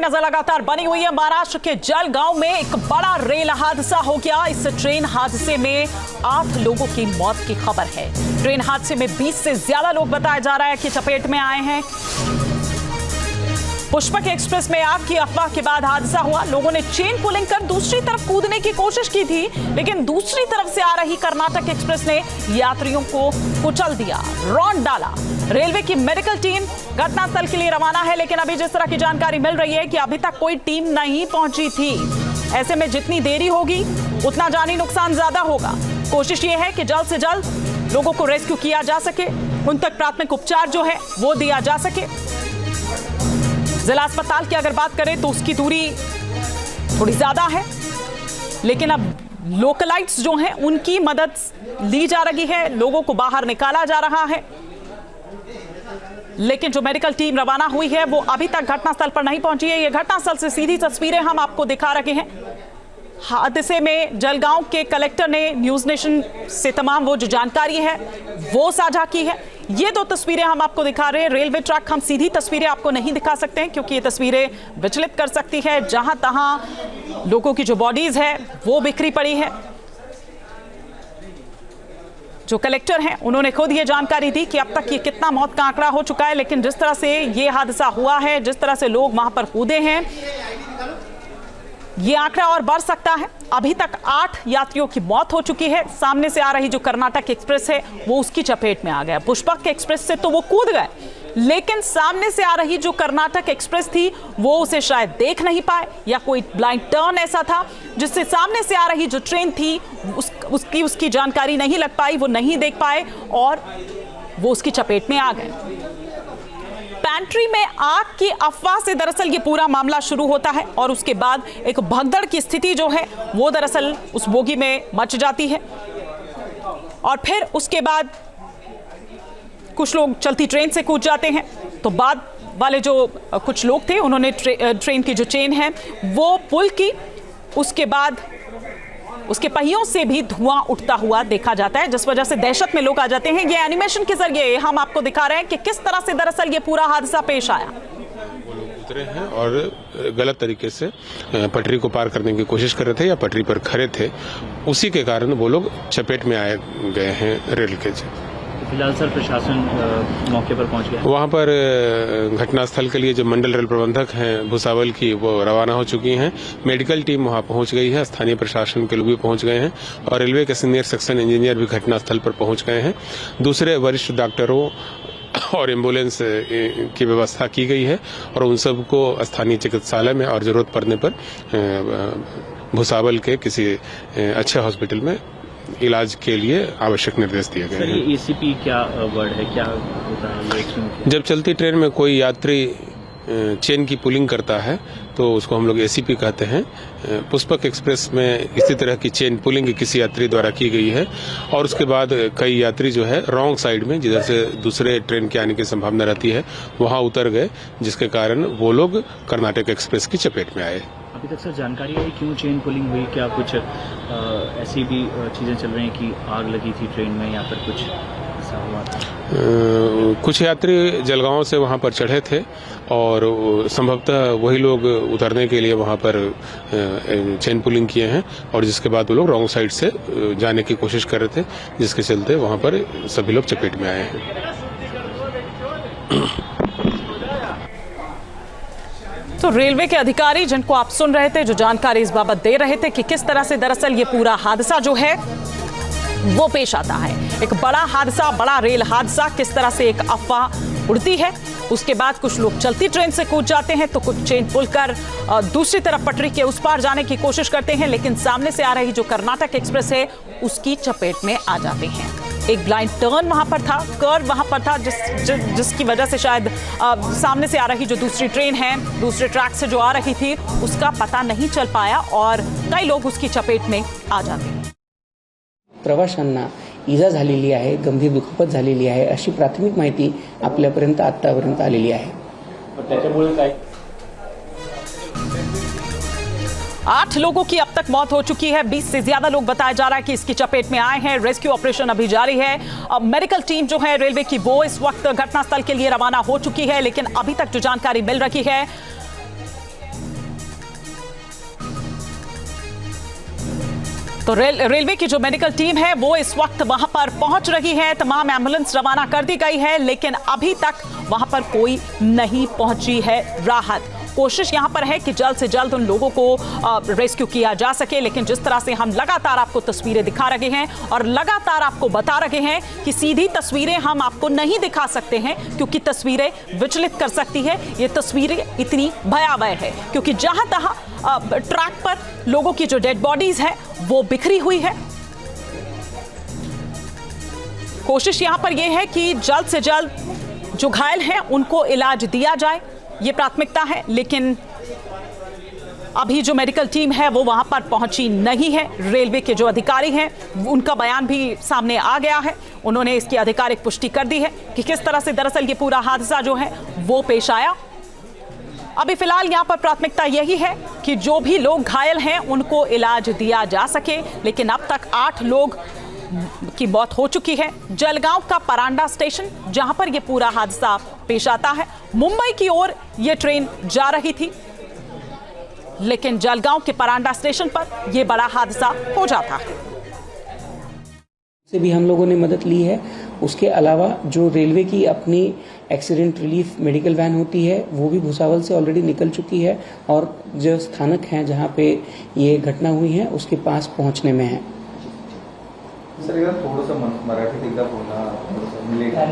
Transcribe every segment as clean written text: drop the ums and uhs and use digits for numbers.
नजर लगातार बनी हुई है। महाराष्ट्र के जलगांव में एक बड़ा रेल हादसा हो गया। इस ट्रेन हादसे में 8 लोगों की मौत की खबर है। ट्रेन हादसे में 20 से ज्यादा लोग बताया जा रहा है कि चपेट में आए हैं। पुष्पक एक्सप्रेस में आग की अफवाह के बाद हादसा हुआ। लोगों ने चेन पुलिंग कर दूसरी तरफ कूदने की कोशिश की थी, लेकिन दूसरी तरफ से आ रही कर्नाटक एक्सप्रेस ने यात्रियों को कुचल दिया, रौंद डाला। रेलवे की मेडिकल टीम घटनास्थल के लिए रवाना है, लेकिन अभी जिस तरह की जानकारी मिल रही है कि अभी तक कोई टीम नहीं पहुंची थी। ऐसे में जितनी देरी होगी उतना जानी नुकसान ज्यादा होगा। कोशिश ये है कि जल्द से जल्द लोगों को रेस्क्यू किया जा सके, उन तक प्राथमिक उपचार जो है वो दिया जा सके। जिला अस्पताल की अगर बात करें तो उसकी दूरी थोड़ी ज्यादा है, लेकिन अब लोकलाइट्स जो हैं उनकी मदद ली जा रही है, लोगों को बाहर निकाला जा रहा है। लेकिन जो मेडिकल टीम रवाना हुई है वो अभी तक घटनास्थल पर नहीं पहुंची है। ये घटनास्थल से सीधी तस्वीरें हम आपको दिखा रहे हैं। हादसे में जलगांव के कलेक्टर ने न्यूज नेशन से तमाम वो जो जानकारी है वो साझा की है। ये 2 तस्वीरें हम आपको दिखा रहे हैं। रेलवे ट्रैक हम सीधी तस्वीरें आपको नहीं दिखा सकते हैं क्योंकि ये तस्वीरें विचलित कर सकती है। जहां तहां लोगों की जो बॉडीज है वो बिखरी पड़ी है। जो कलेक्टर हैं उन्होंने खुद ये जानकारी दी कि अब तक ये कितना मौत का आंकड़ा हो चुका है, लेकिन जिस तरह से ये हादसा हुआ है, जिस तरह से लोग वहां पर कूदे हैं, ये आंकड़ा और बढ़ सकता है। अभी तक 8 यात्रियों की मौत हो चुकी है। सामने से आ रही जो कर्नाटक एक्सप्रेस है वो उसकी चपेट में आ गया। पुष्पक एक्सप्रेस से तो वो कूद गए, लेकिन सामने से आ रही जो कर्नाटक एक्सप्रेस थी वो उसे शायद देख नहीं पाए, या कोई ब्लाइंड टर्न ऐसा था जिससे सामने से आ रही जो ट्रेन थी उसकी जानकारी नहीं लग पाई, वो नहीं देख पाए और वो उसकी चपेट में आ गए। पैंट्री में आग की अफवाह से दरअसल ये पूरा मामला शुरू होता है और उसके बाद एक भगदड़ की स्थिति जो है वो दरअसल उस बोगी में मच जाती है और फिर उसके बाद कुछ लोग चलती ट्रेन से कूद जाते हैं। तो बाद वाले जो कुछ लोग थे उन्होंने ट्रेन की जो चेन है वो पुल की, उसके बाद उसके पहियों से भी धुआं उठता हुआ देखा जाता है, जिस वजह से दहशत में लोग आ जाते हैं। ये एनिमेशन के जरिए हम आपको दिखा रहे हैं कि किस तरह से दरअसल ये पूरा हादसा पेश आया। वो लोग उतरे हैं और गलत तरीके से पटरी को पार करने की कोशिश कर रहे थे या पटरी पर खड़े थे, उसी के कारण वो लोग चपेट में आए गए हैं रेल के। फिलहाल सर प्रशासन मौके पर पहुंच गया। वहाँ पर घटनास्थल के लिए जो मंडल रेल प्रबंधक हैं भुसावल की, वो रवाना हो चुकी हैं। मेडिकल टीम वहाँ पहुंच गई है, स्थानीय प्रशासन के लोग भी पहुंच गए हैं और रेलवे के सीनियर सेक्शन इंजीनियर भी घटनास्थल पर पहुंच गए हैं। दूसरे वरिष्ठ डॉक्टरों और एम्बुलेंस की व्यवस्था की गई है और उन सबको स्थानीय चिकित्सालय में और जरूरत पड़ने पर भुसावल के किसी अच्छे हॉस्पिटल में इलाज के लिए आवश्यक निर्देश दिए गए हैं। एसीपी क्या वर्ड है, क्या होता है ये? जब चलती ट्रेन में कोई यात्री चेन की पुलिंग करता है तो उसको हम लोग एसीपी कहते हैं। पुष्पक एक्सप्रेस में इसी तरह की चेन पुलिंग किसी यात्री द्वारा की गई है और उसके बाद कई यात्री जो है रॉन्ग साइड में, जिधर से दूसरे ट्रेन के आने की संभावना रहती है, वहां उतर गए, जिसके कारण वो लोग कर्नाटक एक्सप्रेस की चपेट में आए। अभी तक सर जानकारी है क्यों चेन पुलिंग हुई? क्या कुछ ऐसी भी चीजें चल रही हैं कि आग लगी थी ट्रेन में या फिर कुछ ऐसा हुआ था? कुछ यात्री जलगांव से वहां पर चढ़े थे और संभवतः वही लोग उतरने के लिए वहां पर चेन पुलिंग किए हैं और जिसके बाद वो लोग रॉन्ग साइड से जाने की कोशिश कर रहे थे, जिसके चलते वहां पर सभी लोग चपेट में आए हैं। तो रेलवे के अधिकारी जिनको आप सुन रहे थे, जो जानकारी इस बाबत दे रहे थे कि किस तरह से दरअसल ये पूरा हादसा जो है वो पेश आता है। एक बड़ा हादसा, बड़ा रेल हादसा, किस तरह से एक अफवाह उड़ती है, उसके बाद कुछ लोग चलती ट्रेन से कूद जाते हैं तो कुछ चेन पुल कर दूसरी तरफ पटरी के उस पार जाने की कोशिश करते हैं, लेकिन सामने से आ रही जो कर्नाटक एक्सप्रेस है उसकी चपेट में आ जाते हैं। एक ब्लाइंड टर्न वहां पर था, कर्व वहां पर था, जिसकी वजह से शायद सामने से आ रही जो दूसरी ट्रेन है दूसरे ट्रैक से जो आ रही थी उसका पता नहीं चल पाया और कई लोग उसकी चपेट में आ जाते हैं। प्रवाशांना इजा झालेली आहे, गंभीर दुखापत झालेली आहे, अशी प्राथमिक माहिती आपल्यापर्यंत आतापर्यंत आलेली आहे। त्याच्यामुळे काय 8 लोगों की अब तक मौत हो चुकी है। 20 से ज्यादा लोग बताया जा रहा है कि इसकी चपेट में आए हैं। रेस्क्यू ऑपरेशन अभी जारी है। अब मेडिकल टीम जो है रेलवे की वो इस वक्त घटनास्थल के लिए रवाना हो चुकी है, लेकिन अभी तक जो जानकारी मिल रही है तो रेलवे की जो मेडिकल टीम है वो इस वक्त वहां पर पहुंच रही है। तमाम एम्बुलेंस रवाना कर दी गई है, लेकिन अभी तक वहां पर कोई नहीं पहुंची है राहत। कोशिश यहां पर है कि जल्द से जल्द उन लोगों को रेस्क्यू किया जा सके, लेकिन जिस तरह से हम लगातार आपको तस्वीरें दिखा रहे हैं और लगातार आपको बता रहे हैं कि सीधी तस्वीरें हम आपको नहीं दिखा सकते हैं, क्योंकि तस्वीरें विचलित कर सकती है। ये तस्वीरें इतनी भयावह है क्योंकि जहां तहां ट्रैक पर लोगों की जो डेड बॉडीज है वो बिखरी हुई है। कोशिश यहां पर यह है कि जल्द से जल्द जो घायल हैं उनको इलाज दिया जाए, ये प्राथमिकता है। लेकिन अभी जो मेडिकल टीम है वो वहां पर पहुंची नहीं है। रेलवे के जो अधिकारी हैं उनका बयान भी सामने आ गया है, उन्होंने इसकी आधिकारिक पुष्टि कर दी है कि किस तरह से दरअसल ये पूरा हादसा जो है वो पेश आया। अभी फिलहाल यहां पर प्राथमिकता यही है कि जो भी लोग घायल हैं उनको इलाज दिया जा सके, लेकिन अब तक 8 लोग की मौत हो चुकी है। जलगांव का परांडा स्टेशन जहां पर यह पूरा हादसा पेश आता है, मुंबई की ओर यह ट्रेन जा रही थी, लेकिन जलगांव के परांडा स्टेशन पर यह बड़ा हादसा हो जाता है। से भी हम लोगों ने मदद ली है। उसके अलावा जो रेलवे की अपनी एक्सीडेंट रिलीफ मेडिकल वैन होती है वो भी भुसावल से ऑलरेडी निकल चुकी है और जो स्थानक हैं जहां पे ये घटना हुई है उसके पास पहुंचने में है। सर एकदा थोडंसं मराठीत एकदा बोला मिलेगा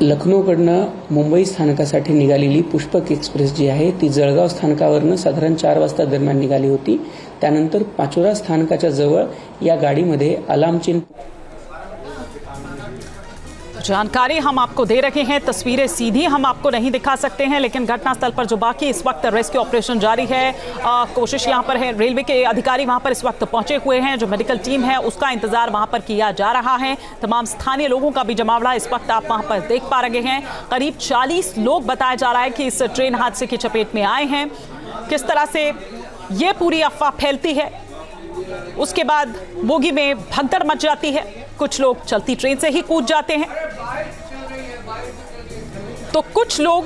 लखनौकडनं मुंबई स्थानकासाठी निघालेली पुष्पक एक्सप्रेस जी आहे ती जळगाव स्थानकावरनं साधारण 4 वाजता दरम्यान निघाली होती। त्यानंतर पाचोरा स्थानकाच्या जवळ या गाडीमध्ये अलार्म चिन्ह जानकारी हम आपको दे रहे हैं, तस्वीरें सीधी हम आपको नहीं दिखा सकते हैं, लेकिन घटनास्थल पर जो बाकी इस वक्त रेस्क्यू ऑपरेशन जारी है, कोशिश यहां पर है। रेलवे के अधिकारी वहां पर इस वक्त पहुंचे हुए हैं, जो मेडिकल टीम है उसका इंतजार वहां पर किया जा रहा है। तमाम स्थानीय लोगों का भी जमावड़ा इस वक्त आप वहां पर देख पा रहे हैं। करीब 40 लोग बताया जा रहा है कि इस ट्रेन हादसे की चपेट में आए हैं। किस तरह से ये पूरी अफवाह फैलती है, उसके बाद बोगी में भगदड़ मच जाती है, कुछ लोग चलती ट्रेन से ही कूद जाते हैं, तो कुछ लोग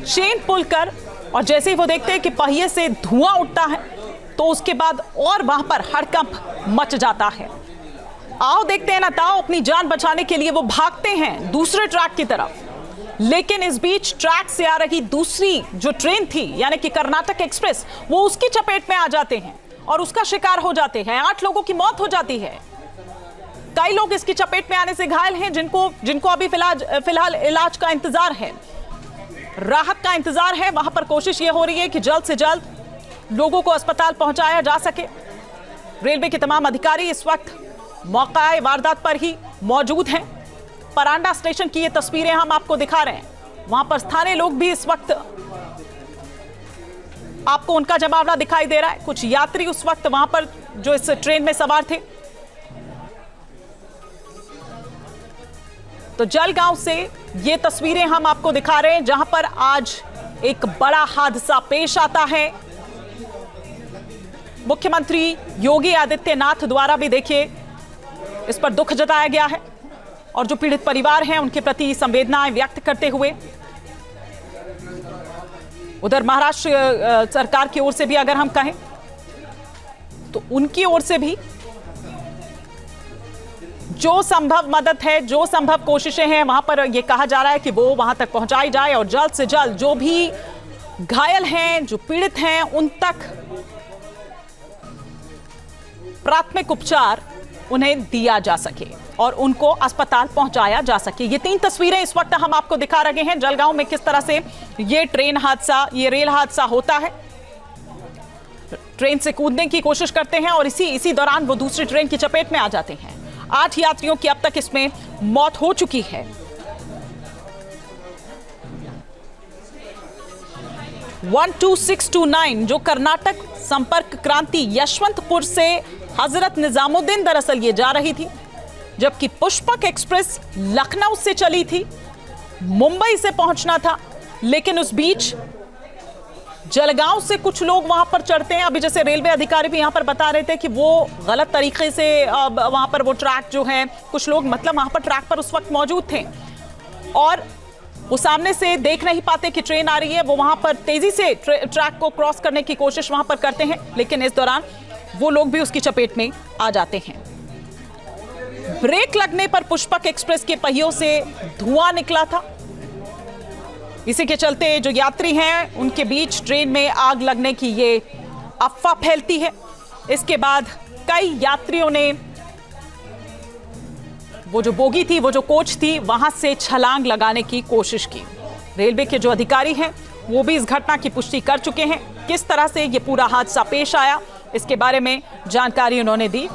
चेन पुल कर और जैसे ही वो देखते हैं कि पहिए से धुआं उठता है तो उसके बाद और वहां पर हड़कंप मच जाता है। आओ देखते हैं ना ताओ अपनी जान बचाने के लिए वो भागते हैं दूसरे ट्रैक की तरफ, लेकिन इस बीच ट्रैक से आ रही दूसरी जो ट्रेन थी यानी कि कर्नाटक एक्सप्रेस, वो उसकी चपेट में आ जाते हैं और उसका शिकार हो जाते हैं। 8 लोगों की मौत हो जाती है। कई लोग इसकी चपेट में आने से घायल हैं, जिनको अभी फिलहाल इलाज का इंतजार है, राहत का इंतजार है। वहां पर कोशिश ये हो रही है कि जल्द से जल्द लोगों को अस्पताल पहुंचाया जा सके। रेलवे के तमाम अधिकारी इस वक्त मौका वारदात पर ही मौजूद हैं। परांडा स्टेशन की ये तस्वीरें हम आपको दिखा रहे हैं, वहां पर स्थानीय लोग भी इस वक्त आपको उनका जमावड़ा दिखाई दे रहा है। कुछ यात्री उस वक्त वहां पर जो इस ट्रेन में सवार थे। तो जलगांव से ये तस्वीरें हम आपको दिखा रहे हैं जहां पर आज एक बड़ा हादसा पेश आता है। मुख्यमंत्री योगी आदित्यनाथ द्वारा भी देखिए इस पर दुख जताया गया है और जो पीड़ित परिवार हैं उनके प्रति संवेदनाएं व्यक्त करते हुए उधर महाराष्ट्र सरकार की ओर से भी अगर हम कहें तो उनकी ओर से भी जो संभव मदद है, जो संभव कोशिशें हैं, वहां पर यह कहा जा रहा है कि वो वहां तक पहुंचाई जाए और जल्द से जल्द जो भी घायल हैं, जो पीड़ित हैं, उन तक प्राथमिक उपचार उन्हें दिया जा सके और उनको अस्पताल पहुंचाया जा सके। ये 3 तस्वीरें इस वक्त हम आपको दिखा रहे हैं जलगांव में किस तरह से ये रेल हादसा होता है। ट्रेन से कूदने की कोशिश करते हैं और इसी दौरान वो दूसरी ट्रेन की चपेट में आ जाते हैं। 8 यात्रियों की अब तक इसमें मौत हो चुकी है। (12629) जो कर्नाटक संपर्क क्रांति यशवंतपुर से हजरत निजामुद्दीन दरअसल ये जा रही थी, जबकि पुष्पक एक्सप्रेस लखनऊ से चली थी, मुंबई से पहुंचना था, लेकिन उस बीच जलगांव से कुछ लोग वहां पर चढ़ते हैं। अभी जैसे रेलवे अधिकारी भी यहां पर बता रहे थे कि वो गलत तरीके से वहां पर वो ट्रैक जो है, कुछ लोग मतलब वहां पर ट्रैक पर उस वक्त मौजूद थे और वो सामने से देख नहीं पाते कि ट्रेन आ रही है। वो वहां पर तेजी से ट्रैक को क्रॉस करने की कोशिश वहां पर करते हैं, लेकिन इस दौरान वो लोग भी उसकी चपेट में आ जाते हैं। ब्रेक लगने पर पुष्पक एक्सप्रेस के पहियों से धुआं निकला था। इसी के चलते जो यात्री हैं उनके बीच ट्रेन में आग लगने की ये अफवाह फैलती है। इसके बाद कई यात्रियों ने वो जो बोगी थी, वो जो कोच थी, वहां से छलांग लगाने की कोशिश की। रेलवे के जो अधिकारी हैं वो भी इस घटना की पुष्टि कर चुके हैं। किस तरह से ये पूरा हादसा पेश आया, इसके बारे में जानकारी उन्होंने दी।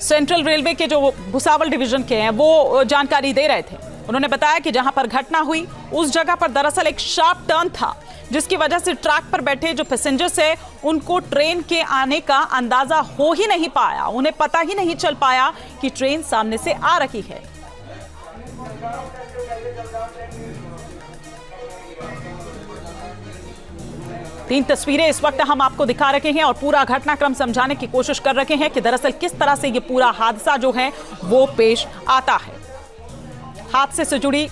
सेंट्रल रेलवे के जो भुसावल डिवीजन के हैं वो जानकारी दे रहे थे। उन्होंने बताया कि जहां पर घटना हुई उस जगह पर दरअसल एक शार्प टर्न था, जिसकी वजह से ट्रैक पर बैठे जो पैसेंजर्स है उनको ट्रेन के आने का अंदाजा हो ही नहीं पाया। उन्हें पता ही नहीं चल पाया कि ट्रेन सामने से आ रही है। तीन तस्वीरें इस वक्त हम आपको दिखा रहे हैं और पूरा घटनाक्रम समझाने की कोशिश कर रहे हैं कि दरअसल किस तरह से ये पूरा हादसा जो है वो पेश आता है। हादसे से जुड़ी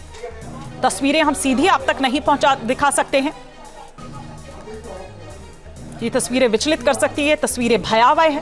तस्वीरें हम सीधी आप तक नहीं दिखा सकते हैं। ये तस्वीरें विचलित कर सकती है, तस्वीरें भयावह है।